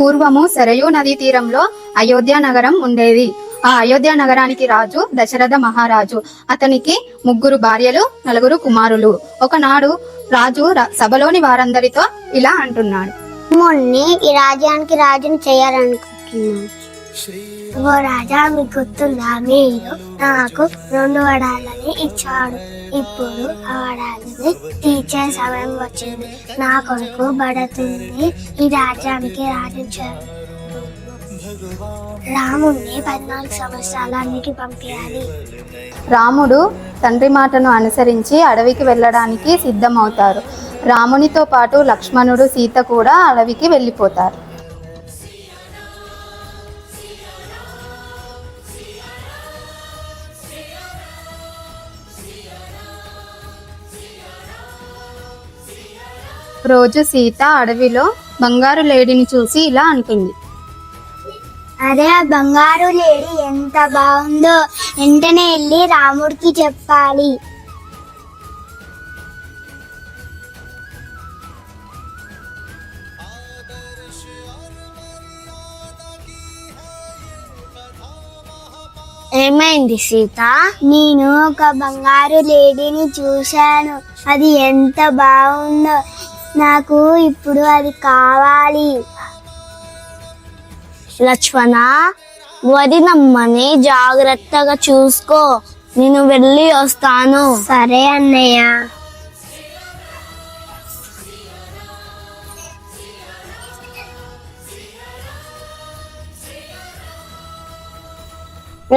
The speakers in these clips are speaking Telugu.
పూర్వము సరయూ నదీ తీరంలో అయోధ్య నగరం ఉండేది. ఆ అయోధ్య నగరానికి రాజు దశరథ మహారాజు. అతనికి 3 భార్యలు, 4 కుమారులు. ఒకనాడు రాజు సభలోని వారందరితో ఇలా అంటున్నాడు. మొన్ని ఈ రాజ్యానికి రాజుని చేయాలనుకుంటున్నాను. ఓ రాజా, మీకు గుర్తుందా? మీరు నాకు 2 వడాలని ఇచ్చాడు. ఇప్పుడు ఆ వడాలని తీర్చే సమయం వచ్చింది. నా కొడుకు బడుతుంది ఈ రాజ్యానికి రాజుని చేయాలి. రాముడిని 14 సంవత్సరాలన్నికి పంపించాలి. రాముడు తండ్రి మాటను అనుసరించి అడవికి వెళ్ళడానికి సిద్ధమవుతారు. రామునితో పాటు లక్ష్మణుడు, సీత కూడా అడవికి వెళ్ళిపోతారు. రోజు సీత అడవిలో బంగారు లేడిని చూసి ఇలా అంటుంది. అరే, ఆ బంగారు లేడి ఎంత బాగుందో, వెంటనే వెళ్ళి రాముడికి చెప్పాలి. ఏమైంది సీత? నేను ఒక బంగారు లేడీని చూశాను. అది ఎంత బాగుందో, నాకు ఇప్పుడు అది కావాలి. లక్ష్మణ, వదినమ్మని జాగ్రత్తగా చూసుకో. నేను వెళ్ళి వస్తాను. సరే అన్నయ్య.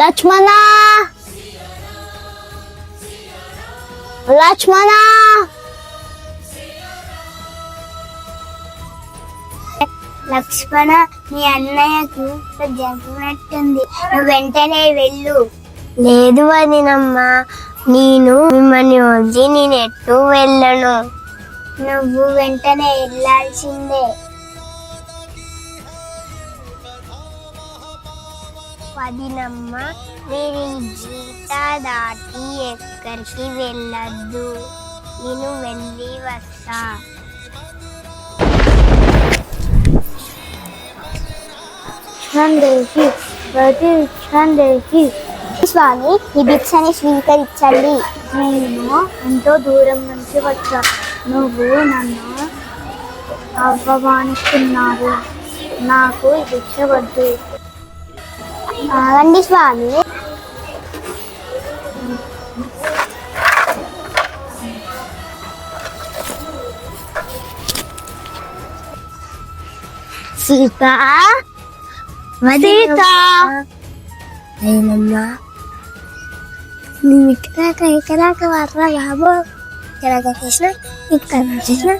లక్ష్మణ, లక్ష్మణ, లక్ష్మణ, మీ అన్నయ్యకు జరిగినట్టుంది. నువ్వు వెంటనే వెళ్ళు. లేదు వదినమ్మ, నేను మిమ్మల్ని వదిలి నేను ఎటు వెళ్ళను. నువ్వు వెంటనే వెళ్ళాల్సిందే. వదినమ్మ, మీరు ఈ గీత దాటి ఎక్కడికి వెళ్ళద్దు. నేను వెళ్ళి వస్తా. స్వామి, ఈ భిక్షని స్వీకరించండి. నేను ఎంతో దూరం నుంచి వచ్చా. నువ్వు నన్ను అవమానిస్తున్నావు. నాకు ఈ భిక్ష వద్దు. ఆగండి స్వామి. సీత, సీత, అయినమ్మా, నేను ఇక్కడ వర్రా బాబు. ఇక్కడ చేసిన, ఇక్కడ చేసిన.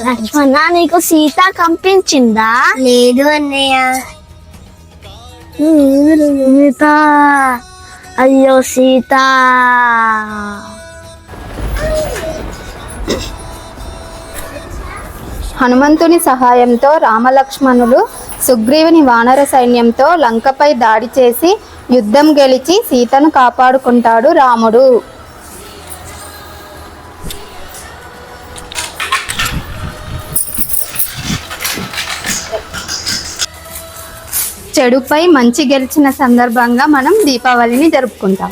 లక్ష్మణ, నీకు సీత కనిపించిందా? లేదు అన్నయ్య. సీత, అయ్యో సీత. హనుమంతుని సహాయంతో రామలక్ష్మణులు సుగ్రీవుని వానర సైన్యంతో లంకపై దాడి చేసి యుద్ధం గెలిచి సీతను కాపాడుకుంటాడు రాముడు. చెడుపై మంచి గెలిచిన సందర్భంగా మనం దీపావళిని జరుపుకుంటాం.